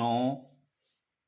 9,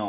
9।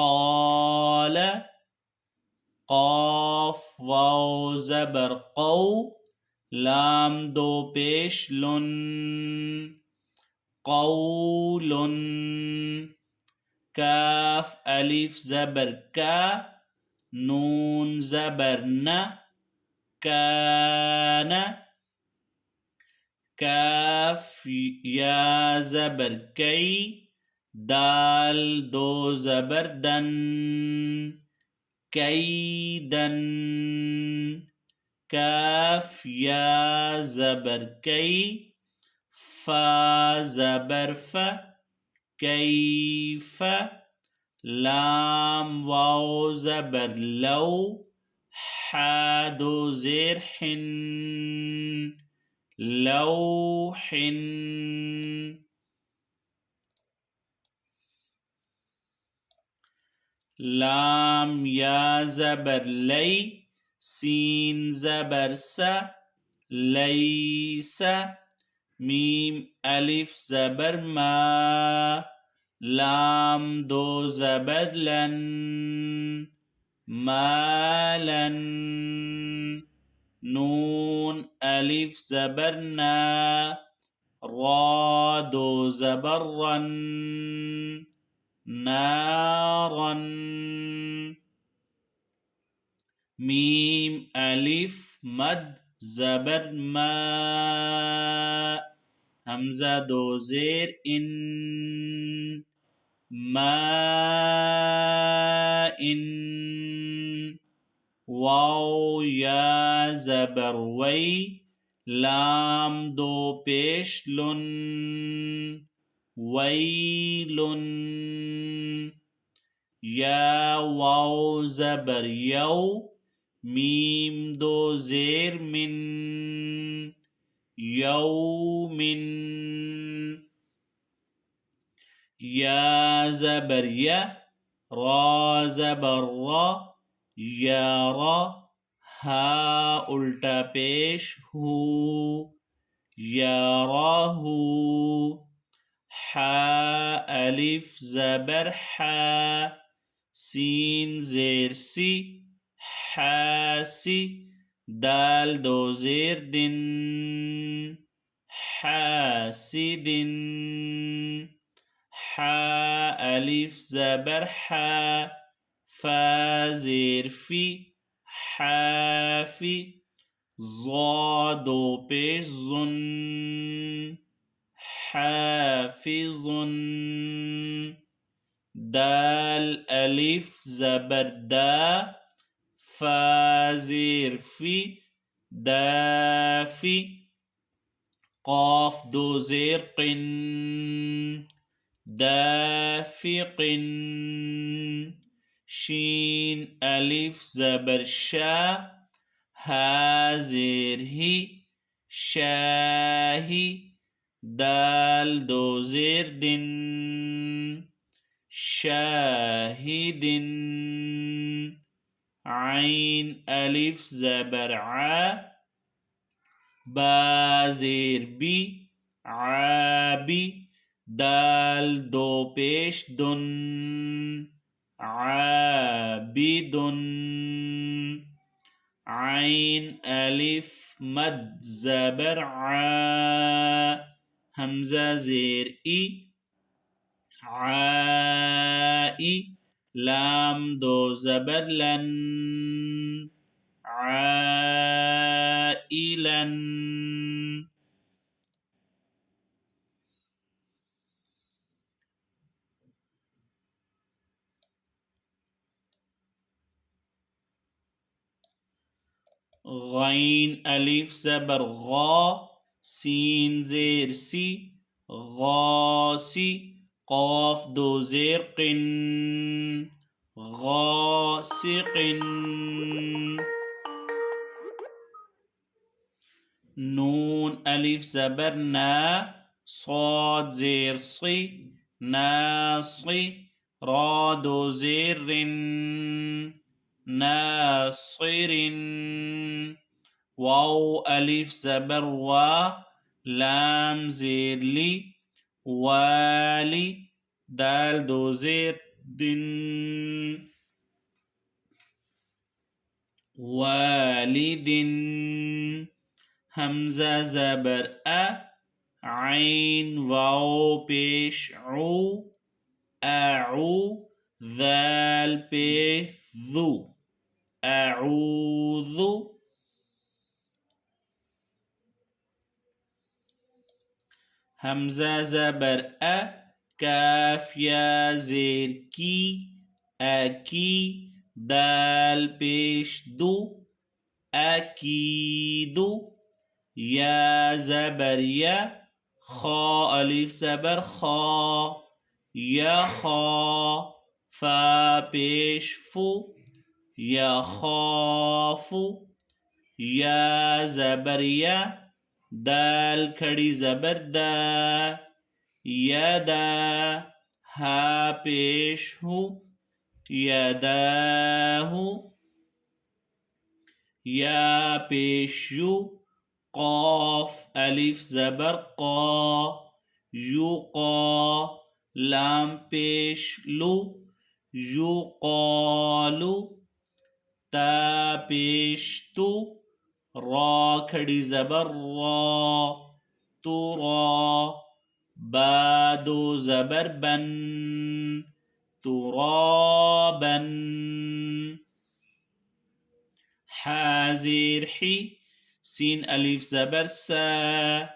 قال قاف واو زبر قو لام دو پیش لن قول كاف ألف زبر كا نون زبر ن كان كاف يا زبر كي دال دو زبر دن كيدا كاف يا زبر كي فا زبر ف كيف لام واو زبر لو حادو زير حن لوح لام يا زبر لي سين زبر س ليس ميم ألف زبر ما لام دو زبر لن مالا نون ألف زبرنا را دو زبرا نارا ميم ألف مد زبر ما همزة دو زير إن ما إن واو يا زبر وي لام دو پیش لن ويل يا واو زبر يو ميم دو زير من يوم يا زبر يا را زبر را يارا ها الٹا پیش هو يراه حا ألف زبر حا سين زير سي حاسي دال دو زير دن حاسد حا ألف زبر حا فا زير في حافي ضاد پیش ظن حافظ دال ألف زبر دا فا زير في دافي قاف دو زير قن دافق شين ألف زبر شا هازر هي شاهي دال دو زير دن شاهد عين ألف زبر ع بازير بي عابي دال دو پیش دن عابد عين ألف مد زبر عا همزة زير إي عائي لام دو زبر لن عائلا غين ألف زبر غا سين زير سي غاسي قاف دو زير قن غاسق نون ألف زبر نا صاد زير صي ناصي را دو زير ناصر واو ألف زبر وا لام زير لي والي دال دو زير دن والد همزة زبر عين واو پیش أعو ذال پیش ذو أعوذ همزة زبر كاف يا زير كي أكي دال پیش دو أكيد يا زبر يا خا ألف زبر خا يخا فا پیش فو يخاف يا زبر يا دال کڑی زبر دا يدا ها پیش هو يداه يا پیش یو قاف ألف زبر قا يقا لام پیش لو يقال تا پیش تو را کھڑی زبر را ترا با دو زبر بن ترابا حازر حي سين ألف زبر سا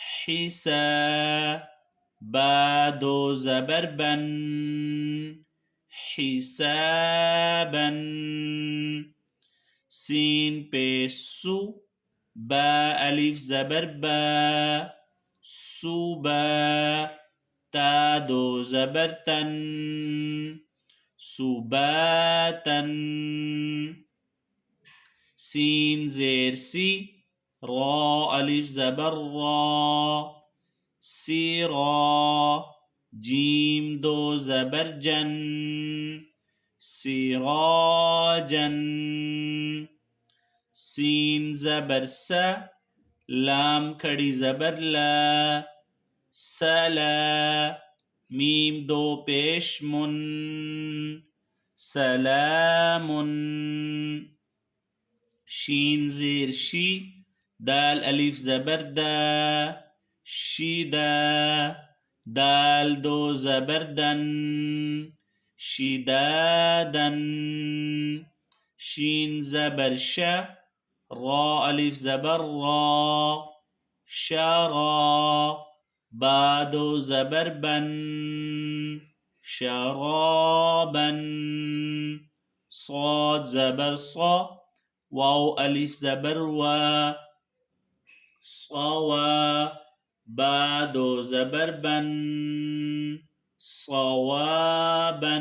حسا با دو زبر بن حسابا سين بسو با ألف زبر با سوبا تا دو زبر تن سباتا سين زير سي را ألف زبر را سيرا جيم دو زبر جن سراجا سين زبر سا لام کڑی زبر لا سلا ميم دو پیش من سلام شين زير شي دال ألف زبر دا شدا دال دو زبر دن شدادا شين زبر شا را ألف زبر را شرا بادو زبر بن شرابا صاد زبر صا واو ألف زبر وا صوا بادو زبر بن صوابا